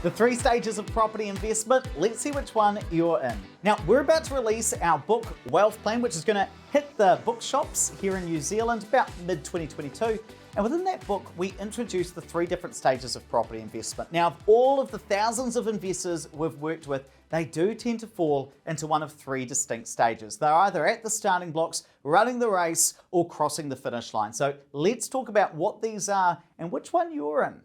The 3 stages of property investment, let's see which one you're in. Now, we're about to release our book Wealth Plan, which is going to hit the bookshops here in New Zealand about mid-2022. And within that book, we introduce the 3 different stages of property investment. Now, of all of the thousands of investors we've worked with, they do tend to fall into one of 3 distinct stages. They're either at the starting blocks, running the race, or crossing the finish line. So let's talk about what these are and which one you're in.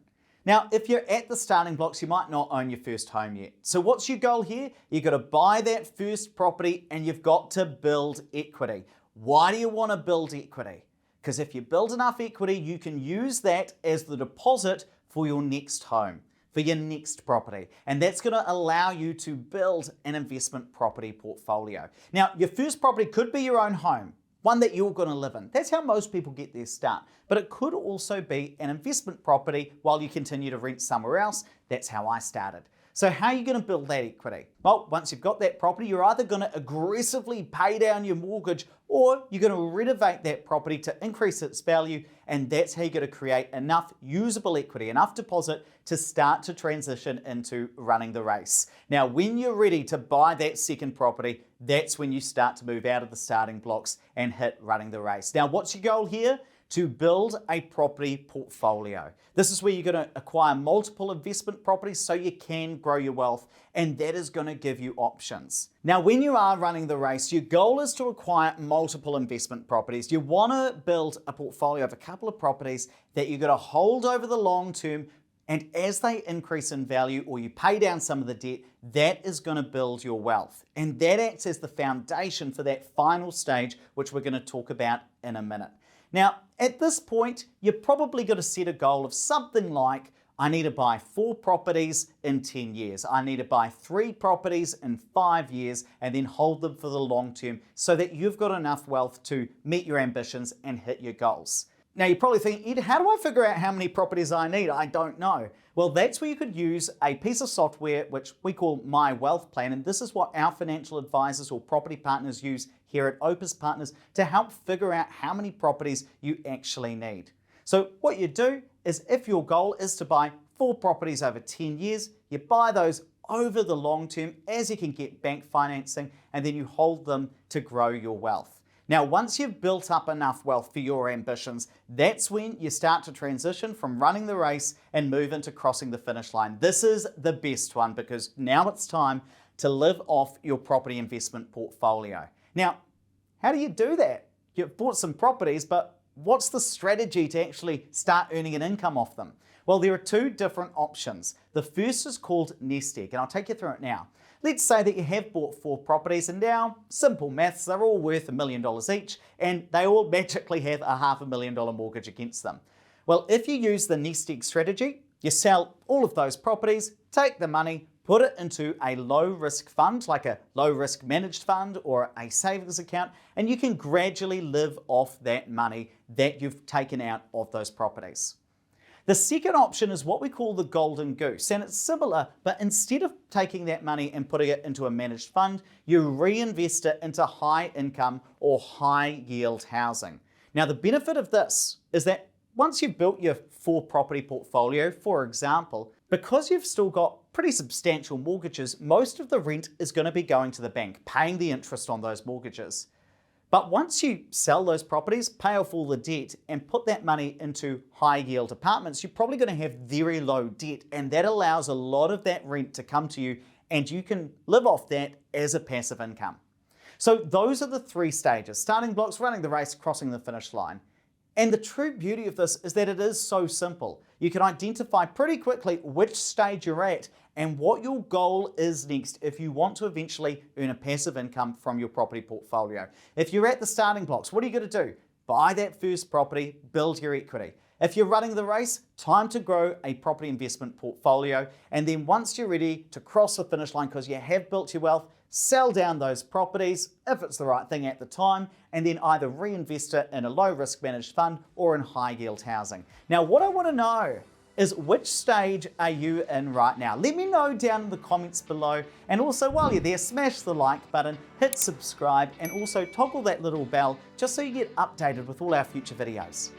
Now, if you're at the starting blocks, you might not own your first home yet. So what's your goal here? You've got to buy that first property and you've got to build equity. Why do you want to build equity? Because if you build enough equity, you can use that as the deposit for your next home, for your next property. And that's going to allow you to build an investment property portfolio. Now, your first property could be your own home, one that you're going to live in. That's how most people get their start. But it could also be an investment property while you continue to rent somewhere else. That's how I started. So how are you going to build that equity? Well, once you've got that property, you're either going to aggressively pay down your mortgage or you're going to renovate that property to increase its value, and that's how you're going to create enough usable equity, enough deposit to start to transition into running the race. Now, when you're ready to buy that second property, that's when you start to move out of the starting blocks and hit running the race. Now, what's your goal here? To build a property portfolio. This is where you're going to acquire multiple investment properties so you can grow your wealth, and that is going to give you options. Now, when you are running the race, your goal is to acquire multiple investment properties. You want to build a portfolio of a couple of properties that you're going to hold over the long term, and as they increase in value or you pay down some of the debt, that is going to build your wealth. And that acts as the foundation for that final stage, which we're going to talk about in a minute. Now, at this point, you're probably going to set a goal of something like, I need to buy 4 properties in 10 years. I need to buy 3 properties in 5 years and then hold them for the long term so that you've got enough wealth to meet your ambitions and hit your goals. Now, you're probably thinking, Ed, how do I figure out how many properties I need? I don't know. Well, that's where you could use a piece of software which we call My Wealth Plan, and this is what our financial advisors or property partners use here at Opes Partners to help figure out how many properties you actually need. So what you do is, if your goal is to buy 4 properties over 10 years, you buy those over the long term as you can get bank financing, and then you hold them to grow your wealth. Now, once you've built up enough wealth for your ambitions, that's when you start to transition from running the race and move into crossing the finish line. This is the best one because now it's time to live off your property investment portfolio. Now, how do you do that? You've bought some properties, but what's the strategy to actually start earning an income off them? Well, there are 2 different options. The first is called nest egg, and I'll take you through it now. Let's say that you have bought 4 properties and now, simple maths, they're all worth $1 million each and they all magically have a $500,000 mortgage against them. Well, if you use the nest egg strategy, you sell all of those properties, take the money, put it into a low risk fund, like a low risk managed fund or a savings account, and you can gradually live off that money that you've taken out of those properties. The second option is what we call the golden goose, and it's similar, but instead of taking that money and putting it into a managed fund, you reinvest it into high income or high yield housing. Now, the benefit of this is that once you've built your 4 property portfolio, for example, because you've still got pretty substantial mortgages, most of the rent is going to be going to the bank, paying the interest on those mortgages. But once you sell those properties, pay off all the debt, and put that money into high yield apartments, you're probably going to have very low debt, and that allows a lot of that rent to come to you, and you can live off that as a passive income. So those are the 3 stages: starting blocks, running the race, crossing the finish line. And the true beauty of this is that it is so simple. You can identify pretty quickly which stage you're at and what your goal is next if you want to eventually earn a passive income from your property portfolio. If you're at the starting blocks, what are you going to do? Buy that first property, build your equity. If you're running the race, time to grow a property investment portfolio. And then once you're ready to cross the finish line because you have built your wealth, sell down those properties if it's the right thing at the time, and then either reinvest it in a low risk managed fund or in high yield housing. Now, what I want to know is, which stage are you in right now? Let me know down in the comments below, and also while you're there, smash the like button, hit subscribe, and also toggle that little bell just so you get updated with all our future videos.